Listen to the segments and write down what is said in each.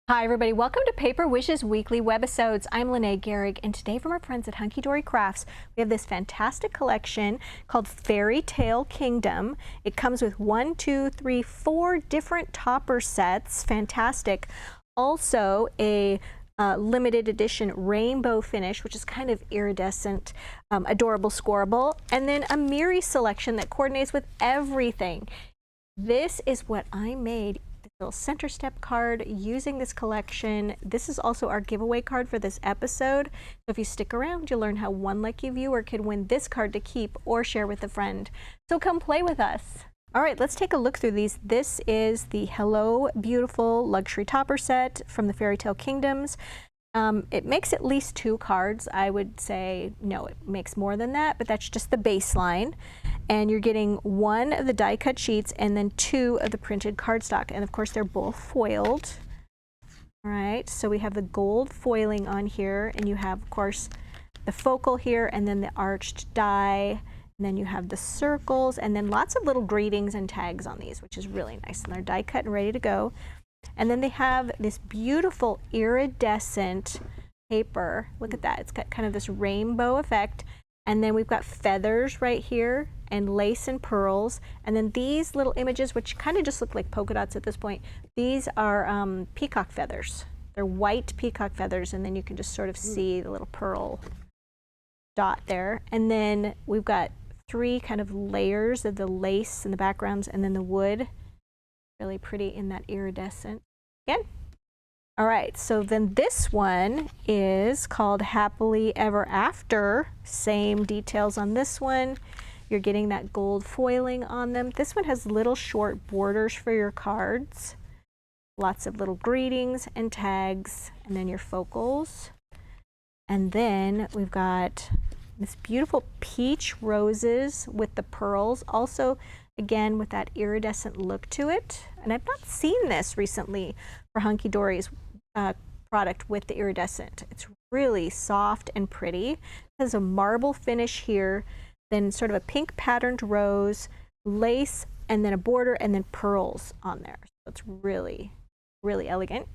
Hi everybody, welcome to Paper Wishes Weekly Webisodes. I'm Lene Gehrig, and today from our friends at Hunkydory Crafts, we have this fantastic collection called Fairytale Kingdom. It comes with 4 different topper sets, fantastic. Also a limited edition rainbow finish, which is kind of iridescent, adorable scoreable, and then a Miri selection that coordinates with everything. This is what I made. Little center step card using this collection. This is also our giveaway card for this episode. So if you stick around, you'll learn how one lucky viewer could win this card to keep or share with a friend. So come play with us. All right, let's take a look through these. This is the Hello Beautiful Luxury Topper Set from the Fairytale Kingdoms. It makes at least 2 cards. I would say, no, it makes more than that, but that's just the baseline. And you're getting 1 of the die cut sheets and then 2 of the printed cardstock. And of course, they're both foiled. All right, so we have the gold foiling on here, and you have, of course, the focal here, and then the arched die. And then you have the circles, and then lots of little greetings and tags on these, which is really nice. And they're die cut and ready to go. And then they have this beautiful iridescent paper. Look at that. It's got kind of this rainbow effect. And then we've got feathers right here and lace and pearls. And then these little images, which kind of just look like polka dots at this point, these are peacock feathers. They're white peacock feathers, and then you can just sort of see the little pearl dot there. And then we've got 3 kind of layers of the lace in the backgrounds, and then the wood. Really pretty in that iridescent. Again. All right, so then this one is called Happily Ever After. Same details on this one. You're getting that gold foiling on them. This one has little short borders for your cards. Lots of little greetings and tags, and then your focals. And then we've got this beautiful peach roses with the pearls. Also, again, with that iridescent look to it. And I've not seen this recently for Hunkydory's product with the iridescent. It's really soft and pretty. It has a marble finish here, then sort of a pink patterned rose, lace, and then a border, and then pearls on there. So it's really, really elegant.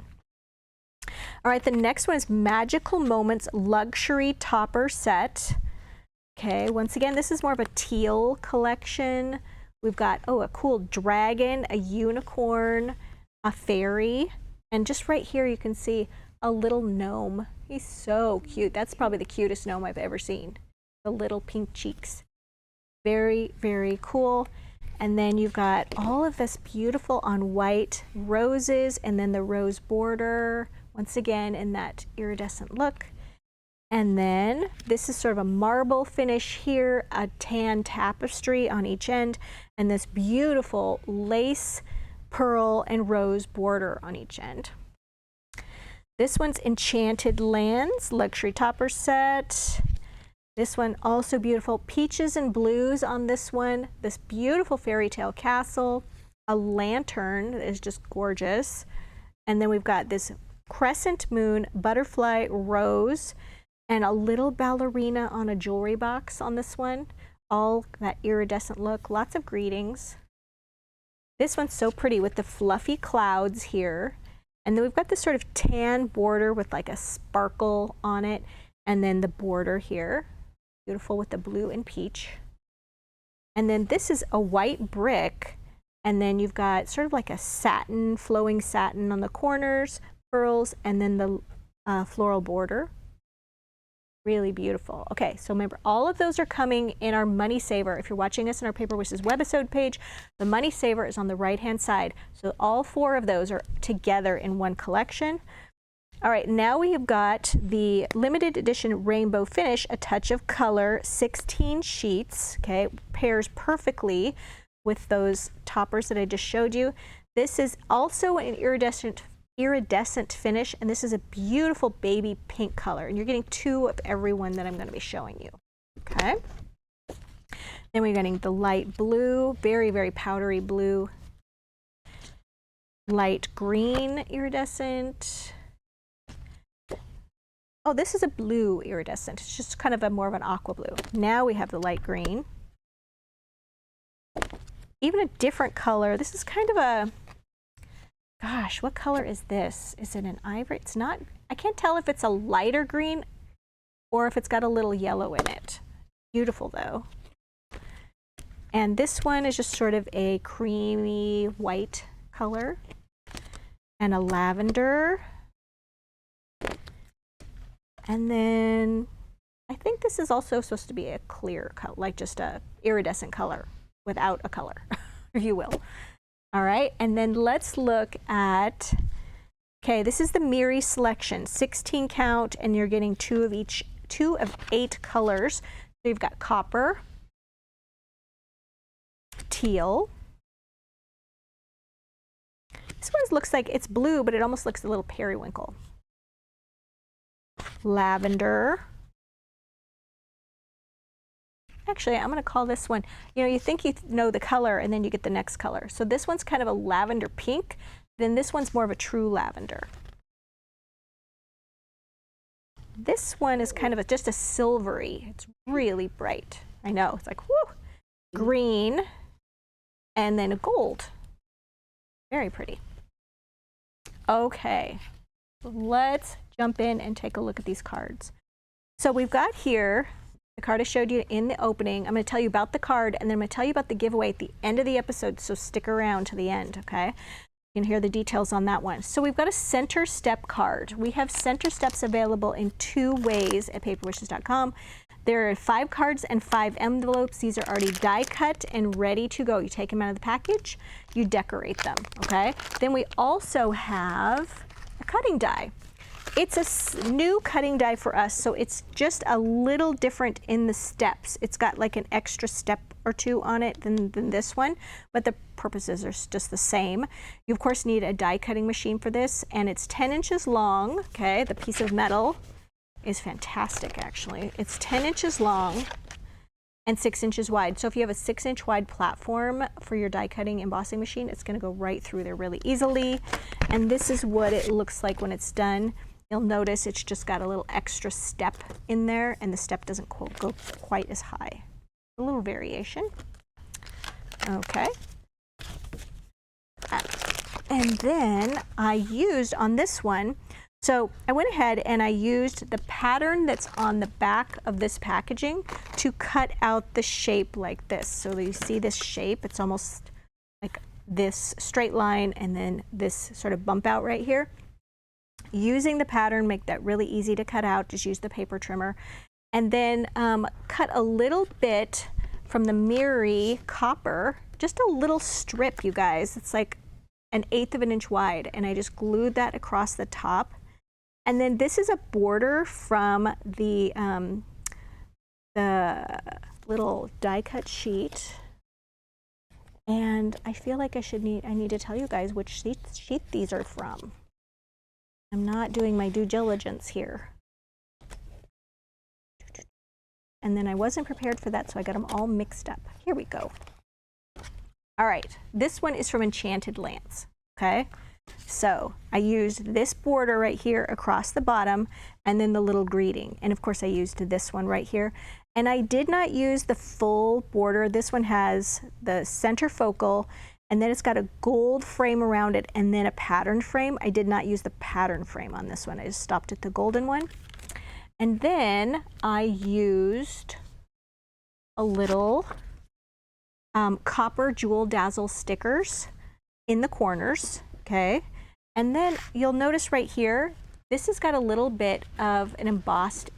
All right, the next one is Magical Moments Luxury Topper Set. Okay, once again, this is more of a teal collection. We've got, a cool dragon, a unicorn, a fairy, and just right here you can see a little gnome. He's so cute. That's probably the cutest gnome I've ever seen. The little pink cheeks. Very, very cool. And then you've got all of this beautiful on white roses, and then the rose border, once again in that iridescent look. And then this is sort of a marble finish here, a tan tapestry on each end, and this beautiful lace, pearl, and rose border on each end. This one's Enchanted Lands Luxury Topper Set. This one also beautiful, peaches and blues on this one. This beautiful fairytale castle, a lantern that is just gorgeous. And then we've got this crescent moon, butterfly rose, and a little ballerina on a jewelry box on this one. All that iridescent look, lots of greetings. This one's so pretty with the fluffy clouds here. And then we've got this sort of tan border with like a sparkle on it. And then the border here, beautiful with the blue and peach. And then this is a white brick. And then you've got sort of like a satin, flowing satin on the corners, pearls, and then the floral border. Really beautiful. Okay, so remember, all of those are coming in our Moneysaver. If you're watching us on our Paper Wishes webisode page, the Moneysaver is on the right-hand side. So all 4 of those are together in one collection. All right, now we have got the limited edition rainbow finish, a touch of color, 16 sheets. Okay, pairs perfectly with those toppers that I just showed you. This is also an iridescent finish, and this is a beautiful baby pink color, and you're getting 2 of every one that I'm going to be showing you. Okay, then we're getting the light blue, very, very powdery blue, light green iridescent. Oh, this is a blue iridescent. It's just kind of a more of an aqua blue. Now we have the light green, even a different color. This is kind of a Gosh, what color is this? Is it an ivory? It's not, I can't tell if it's a lighter green or if it's got a little yellow in it. Beautiful though. And this one is just sort of a creamy white color and a lavender. And then I think this is also supposed to be a clear color, like just a iridescent color without a color, if you will. All right, and then let's look at, okay, this is the Miri selection, 16 count, and you're getting two of 8 colors. So you've got copper, teal. This one looks like it's blue, but it almost looks a little periwinkle. Lavender. Actually, I'm going to call this one, you know, you think you know the color and then you get the next color. So this one's kind of a lavender pink, then this one's more of a true lavender. This one is kind of just a silvery. It's really bright. I know, it's like, whoo, green, and then a gold. Very pretty. Okay, let's jump in and take a look at these cards. So we've got here the card I showed you in the opening. I'm going to tell you about the card, and then I'm going to tell you about the giveaway at the end of the episode, so stick around to the end, okay? You can hear the details on that one. So we've got a center step card. We have center steps available in 2 ways at paperwishes.com. There are 5 cards and 5 envelopes. These are already die cut and ready to go. You take them out of the package, you decorate them, okay? Then we also have a cutting die. It's a new cutting die for us, so it's just a little different in the steps. It's got like an extra step or 2 on it than this one, but the purposes are just the same. You of course need a die cutting machine for this, and it's 10 inches long, okay? The piece of metal is fantastic actually. It's 10 inches long and 6 inches wide. So if you have a 6-inch wide platform for your die cutting embossing machine, it's gonna go right through there really easily. And this is what it looks like when it's done. You'll notice it's just got a little extra step in there, and the step doesn't go quite as high. A little variation. Okay. And then I used on this one, so I went ahead and I used the pattern that's on the back of this packaging to cut out the shape like this. So you see this shape, it's almost like this straight line and then this sort of bump out right here. Using the pattern, make that really easy to cut out, just use the paper trimmer. And then cut a little bit from the Miri copper, just a little strip, you guys. It's like 1/8 of an inch wide, and I just glued that across the top. And then this is a border from the little die cut sheet. And I feel like I need to tell you guys which sheet these are from. I'm not doing my due diligence here. And then I wasn't prepared for that, so I got them all mixed up. Here we go. All right, this one is from Enchanted Lands, okay? So I used this border right here across the bottom, and then the little greeting. And of course I used this one right here. And I did not use the full border. This one has the center focal, and then it's got a gold frame around it, and then a pattern frame. I did not use the pattern frame on this one. I just stopped at the golden one. And then I used a little copper jewel dazzle stickers in the corners, okay? And then you'll notice right here, this has got a little bit of an embossed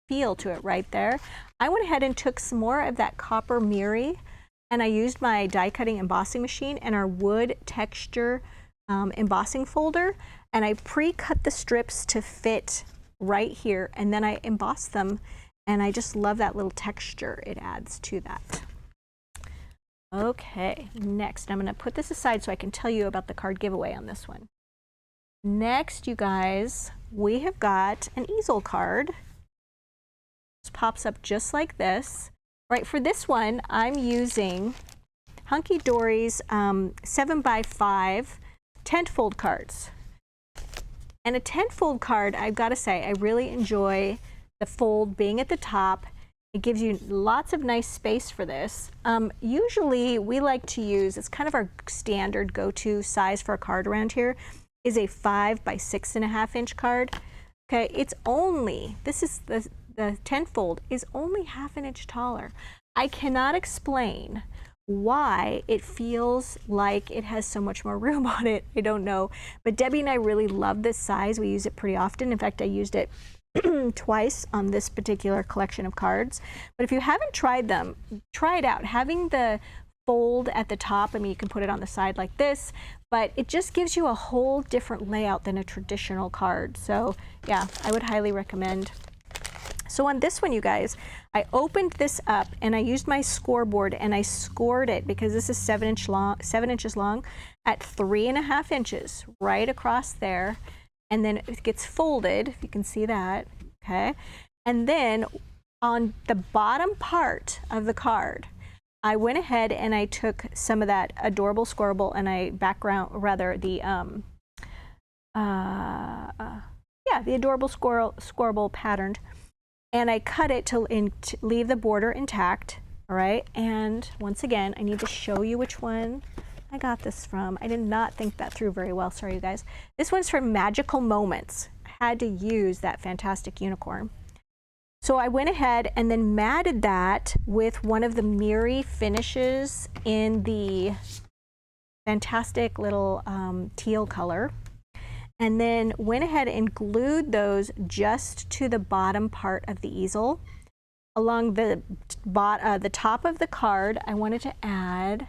feel to it right there. I went ahead and took some more of that copper Miri, and I used my die cutting embossing machine and our wood texture embossing folder, and I pre-cut the strips to fit right here, and then I embossed them, and I just love that little texture it adds to that. Okay, next I'm going to put this aside so I can tell you about the card giveaway on this one. Next, you guys, we have got an easel card. This pops up just like this. Right, for this one, I'm using Hunkydory's 7x5 tent-fold cards. And a tent-fold card, I've got to say, I really enjoy the fold being at the top It gives you lots of nice space for this. Usually we like to use, it's kind of our standard go-to size for a card around here, is a 5 by 6.5 inch card. Okay, it's only, this is the tenfold is only 1/2 inch taller. I cannot explain why it feels like it has so much more room on it. I don't know. But Debbie and I really love this size. We use it pretty often. In fact, I used it twice on this particular collection of cards. But if you haven't tried them, try it out. Having the fold at the top, I mean, you can put it on the side like this, but it just gives you a whole different layout than a traditional card. So yeah, I would highly recommend. So on this one, you guys, I opened this up and I used my scoreboard and I scored it because this is 7 inches long at 3.5 inches right across there. And then it gets folded, if you can see that, okay? And then on the bottom part of the card, I went ahead and I took some of that adorable scoreable and I the adorable scoreable patterned, and I cut it to leave the border intact, all right? And once again, I need to show you which one I got this from. I did not think that through very well, sorry you guys. This one's for Magical Moments. I had to use that fantastic unicorn. So I went ahead and then matted that with one of the Miri finishes in the fantastic little teal color. And then went ahead and glued those just to the bottom part of the easel. Along the top of the card, I wanted to add,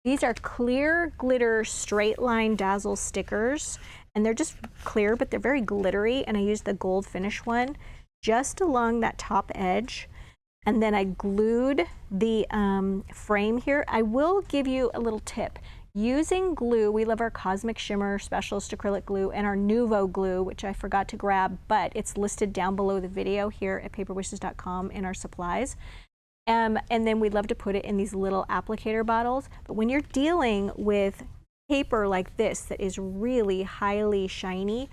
these are clear glitter straight line dazzle stickers. And they're just clear, but they're very glittery. And I used the gold finish one just along that top edge. And then I glued the frame here. I will give you a little tip. Using glue, we love our Cosmic Shimmer Specialist Acrylic Glue and our Nuvo glue, which I forgot to grab, but it's listed down below the video here at paperwishes.com in our supplies. And then we love to put it in these little applicator bottles. But when you're dealing with paper like this that is really highly shiny,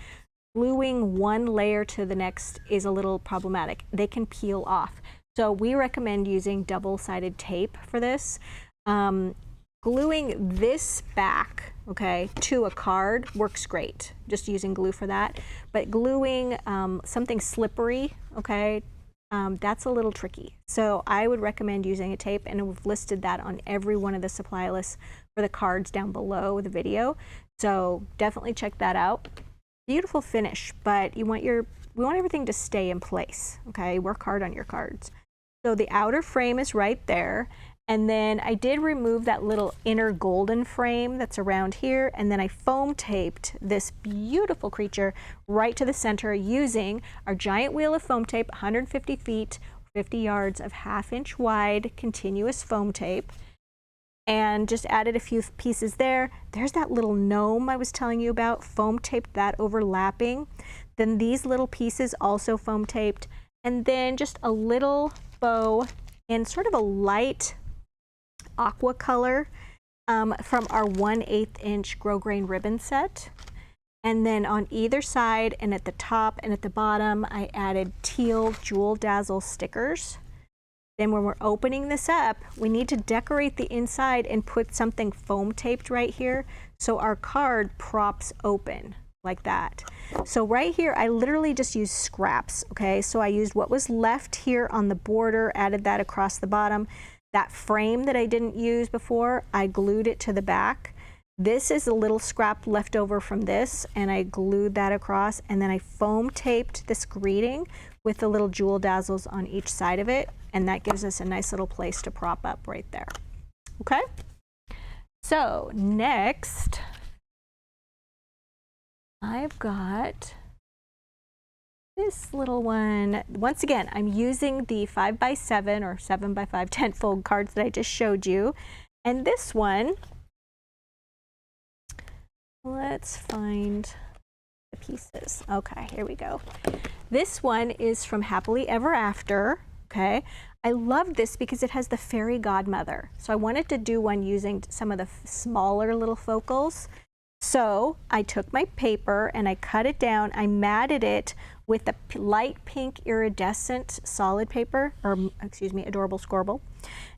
gluing one layer to the next is a little problematic. They can peel off. So we recommend using double-sided tape for this. Gluing this back, okay, to a card works great, just using glue for that. But gluing something slippery, okay, that's a little tricky. So I would recommend using a tape, and we've listed that on every one of the supply lists for the cards down below the video. So definitely check that out. Beautiful finish, but we want everything to stay in place, okay? Work hard on your cards. So the outer frame is right there. And then I did remove that little inner golden frame that's around here, and then I foam taped this beautiful creature right to the center using our giant wheel of foam tape, 150 feet, 50 yards of 1/2 inch wide continuous foam tape, and just added a few pieces there. There's that little gnome I was telling you about, foam taped that overlapping. Then these little pieces also foam taped, and then just a little bow in sort of a light aqua color from our 1/8 inch grosgrain ribbon set. And then on either side and at the top and at the bottom, I added teal jewel dazzle stickers. Then when we're opening this up, we need to decorate the inside and put something foam taped right here so our card props open like that. So right here, I literally just used scraps, okay? So I used what was left here on the border, added that across the bottom. That frame that I didn't use before, I glued it to the back. This is a little scrap left over from this, and I glued that across, and then I foam taped this greeting with the little jewel dazzles on each side of it, and that gives us a nice little place to prop up right there. Okay? So next, I've got this little one. Once again, I'm using the 5x7 or 7x5 10-fold cards that I just showed you. And this one, let's find the pieces. Okay, here we go. This one is from Happily Ever After, okay? I love this because it has the fairy godmother. So I wanted to do one using some of the smaller little focals. So I took my paper and I cut it down. I matted it with the light pink iridescent solid paper, or excuse me, Adorable Scorable.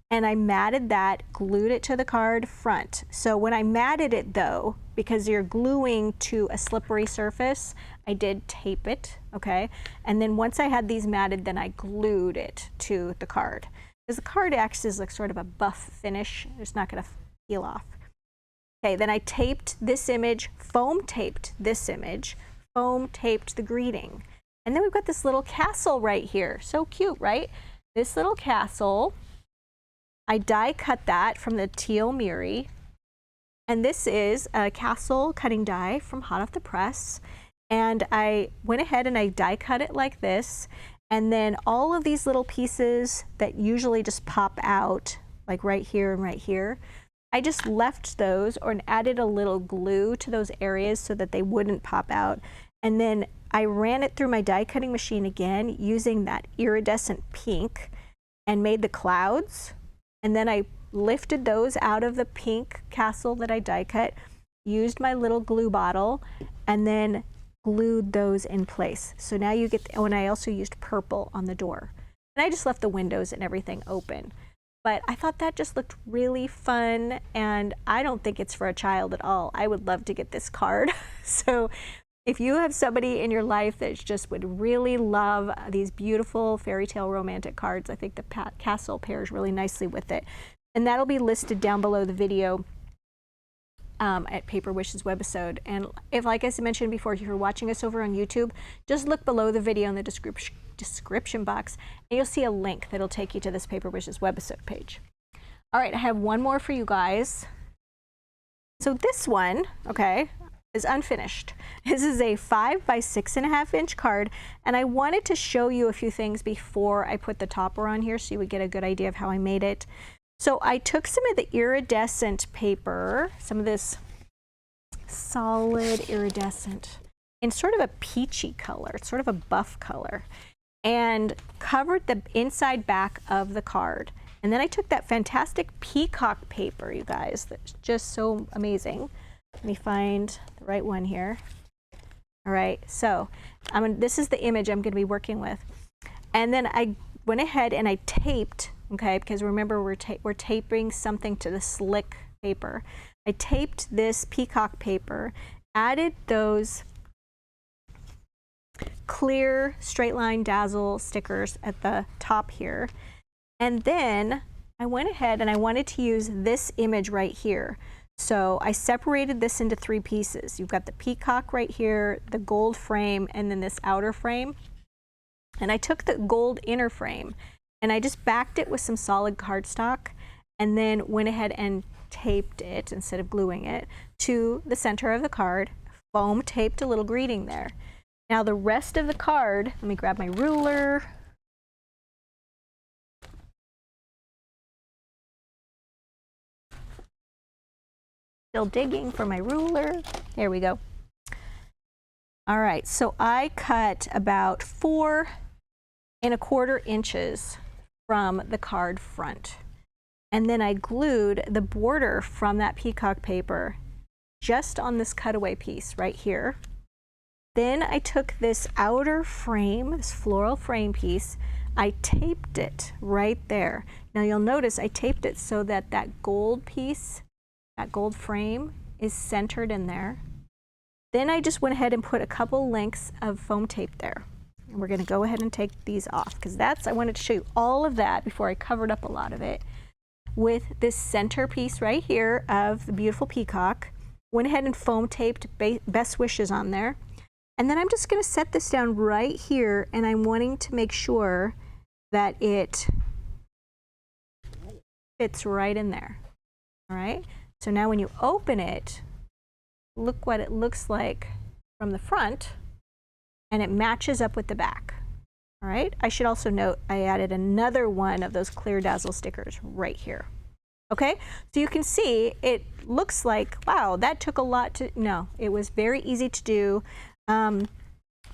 And I matted that, glued it to the card front. So when I matted it though, because you're gluing to a slippery surface, I did tape it, okay? And then once I had these matted, then I glued it to the card. Because the card acts as like sort of a buff finish. It's not gonna peel off. Okay, then I taped this image, foam taped this image, foam taped the greeting. And then we've got this little castle right here. So cute, right? This little castle, I die cut that from the teal Miri. And this is a castle cutting die from hot off the press. And I went ahead and I die cut it like this. And then all of these little pieces that usually just pop out, like right here and right here, I just left those or added a little glue to those areas so that they wouldn't pop out. And then I ran it through my die cutting machine again using that iridescent pink and made the clouds. And then I lifted those out of the pink castle that I die cut, used my little glue bottle, and then glued those in place. So now you get, and I also used purple on the door. And I just left the windows and everything open. But I thought that just looked really fun, and I don't think it's for a child at all. I would love to get this card. So if you have somebody in your life that just would really love these beautiful fairy tale romantic cards, I think the castle pairs really nicely with it. And that'll be listed down below the video at Paper Wishes webisode. And if, like I mentioned before, if you're watching us over on YouTube, just look below the video in the description box and you'll see a link that'll take you to this Paper Wishes webisode page. All right, I have one more for you guys. So this one, okay, is unfinished. This is a 5 by 6.5 inch card, and I wanted to show you a few things before I put the topper on here so you would get a good idea of how I made it. So I took some of the iridescent paper, some of this solid iridescent, in sort of a peachy color, sort of a buff color, and covered the inside back of the card. And then I took that fantastic Peacock paper, you guys, that's just so amazing. Let me find the right one here. All right, so this is the image I'm going to be working with. And then I went ahead and I taped, okay, because remember we're taping something to the slick paper. I taped this Peacock paper, added those clear straight line dazzle stickers at the top here. And then I went ahead and I wanted to use this image right here. So I separated this into 3 pieces. You've got the peacock right here, the gold frame, and then this outer frame. And I took the gold inner frame and I just backed it with some solid cardstock and then went ahead and taped it, instead of gluing it, to the center of the card, foam taped a little greeting there. Now the rest of the card, let me grab my ruler. Still digging for my ruler. There we go. All right, so I cut about 4 1/4 inches from the card front. And then I glued the border from that peacock paper just on this cutaway piece right here. Then I took this outer frame, this floral frame piece, I taped it right there. Now you'll notice I taped it so that that gold piece, that gold frame, is centered in there. Then I just went ahead and put a couple links of foam tape there. And we're gonna go ahead and take these off because I wanted to show you all of that before I covered up a lot of it. With this center piece right here of the beautiful peacock, went ahead and foam taped best wishes on there. And then I'm just gonna set this down right here, and I'm wanting to make sure that it fits right in there. All right, so now when you open it, look what it looks like from the front, and it matches up with the back. All right, I should also note I added another one of those clear dazzle stickers right here. Okay, so you can see it looks like, wow, that took a lot to, no, it was very easy to do.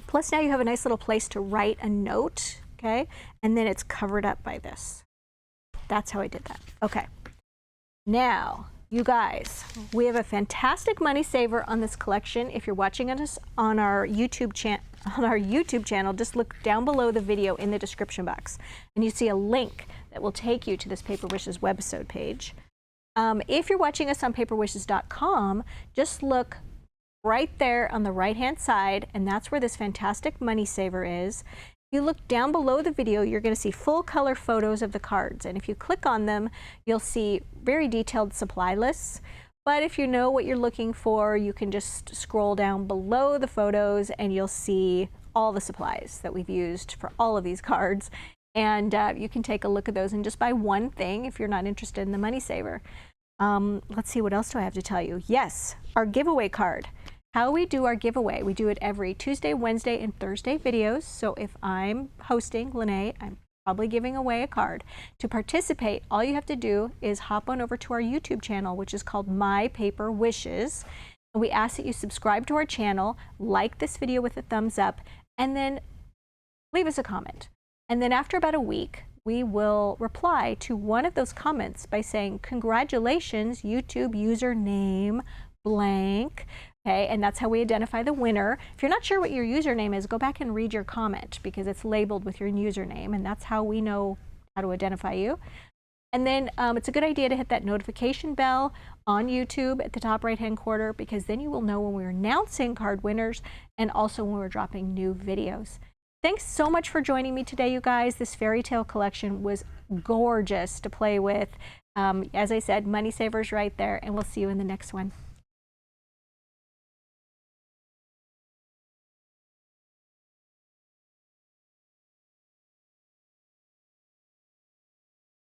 Plus now you have a nice little place to write a note, okay, and then it's covered up by this. That's how I did that. Okay, now You guys, we have a fantastic money saver on this collection. If you're watching us on our YouTube channel, just look down below the video in the description box, and you see a link that will take you to this Paper Wishes webisode page. If you're watching us on paperwishes.com, just look right there on the right-hand side, and that's where this fantastic money saver is. If you look down below the video, you're going to see full color photos of the cards, and if you click on them, you'll see very detailed supply lists. But if you know what you're looking for, you can just scroll down below the photos and you'll see all the supplies that we've used for all of these cards. And you can take a look at those and just buy one thing if you're not interested in the money saver. Let's see, what else do I have to tell you? Yes, our giveaway card. How we do our giveaway, we do it every Tuesday, Wednesday, and Thursday videos. So if I'm hosting, Lene, I'm probably giving away a card. To participate, all you have to do is hop on over to our YouTube channel, which is called My Paper Wishes. And we ask that you subscribe to our channel, like this video with a thumbs up, and then leave us a comment. And then after about a week, we will reply to one of those comments by saying, congratulations, YouTube username blank. Okay, and that's how we identify the winner. If you're not sure what your username is, go back and read your comment because it's labeled with your username, and that's how we know how to identify you. And then it's a good idea to hit that notification bell on YouTube at the top right-hand corner, because then you will know when we're announcing card winners and also when we're dropping new videos. Thanks so much for joining me today, you guys. This fairy tale collection was gorgeous to play with. As I said, money savers right there, and we'll see you in the next one.